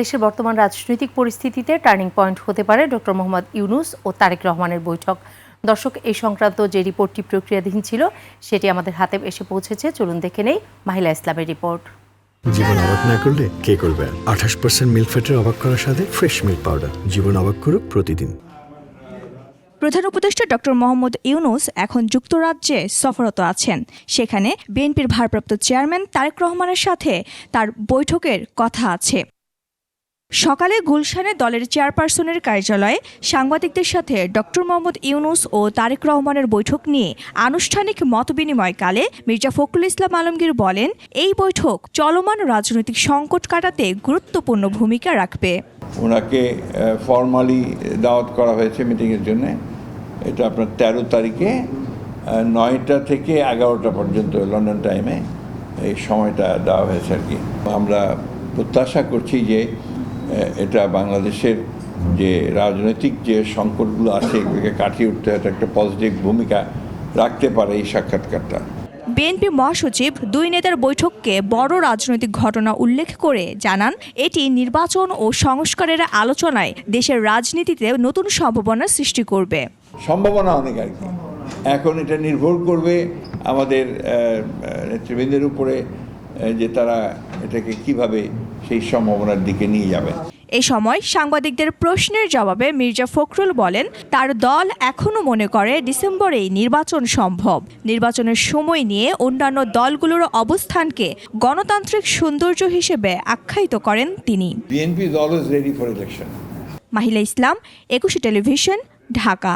দেশের বর্তমান রাজনৈতিক পরিস্থিতিতে টার্নিং পয়েন্ট হতে পারে ডক্টর মোহাম্মদ ইউনূস ও তারেক রহমানের বৈঠক। দর্শক, এই সংক্রান্ত যে রিপোর্টটি প্রক্রিয়াধীন ছিল সেটি আমাদের হাতে এসে পৌঁছেছে। চলুন দেখে নেই মাহিলা ইসলামের রিপোর্ট। জীবন অবাক না করলে কে করবে? 28% মিল্ক ফ্যাটের অবাক করার সাথে ফ্রেশ মিল্ক পাউডার। জীবন অবাক করুক প্রতিদিন। প্রধান উপদেষ্টা ডক্টর মোহাম্মদ ইউনূস এখন যুক্তরাজ্যে সফররত আছেন। সেখানে বিএনপির ভারপ্রাপ্ত চেয়ারম্যান তারেক রহমানের সাথে তার বৈঠকের কথা আছে। সকালে গুলশানে দলের চেয়ারপারসনের কার্যালয়ে সাংবাদিকদের সাথে ডক্টর মোহাম্মদ ইউনূস ও তারেক রহমানের বৈঠক নিয়ে আনুষ্ঠানিক মতবিনিময়কালে মির্জা ফখরুল ইসলাম আলমগীর বলেন, এই বৈঠক চলমান রাজনৈতিক সংকট কাটাতে গুরুত্বপূর্ণ ভূমিকা রাখবে। ওনাকে ফর্মালি দাওয়াত করা হয়েছে মিটিংয়ের জন্য। এটা আপনার 13 তারিখে 9টা থেকে 11টা পর্যন্ত লন্ডন টাইমে এই সময়টা দেওয়া হয়েছে আর কি। আমরা প্রত্যাশা করছি যে এটা বাংলাদেশের যে রাজনৈতিক যে সংকটগুলো আছে এগুলোকে কাটিয়ে উঠতে একটা পজিটিভ ভূমিকা রাখতে পারে এই সাক্ষাৎকারটা। বিএনপি মহাসচিব দুই নেতার বৈঠককে বড় রাজনৈতিক ঘটনা উল্লেখ করে জানান, এটি নির্বাচন ও সংস্কারের আলোচনায় দেশের রাজনীতিতে নতুন সম্ভাবনার সৃষ্টি করবে। সম্ভাবনা অনেক আর কি। এখন এটা নির্ভর করবে আমাদের নেতৃবৃন্দের উপরে যে তারা এটাকে কিভাবে সেই সম্ভাবনার দিকে নিয়ে যাবে। এই সময় সাংবাদিকদের প্রশ্নের জবাবে মির্জা ফখরুল বলেন, তার দল এখনও মনে করে ডিসেম্বরেই নির্বাচন সম্ভব। নির্বাচনের সময় নিয়ে অন্যান্য দলগুলোর অবস্থানকে গণতান্ত্রিক সৌন্দর্য হিসেবে আখ্যায়িত করেন তিনি। বিএনপি দল is ready for election. Mahila Islam, 21 television, Dhaka.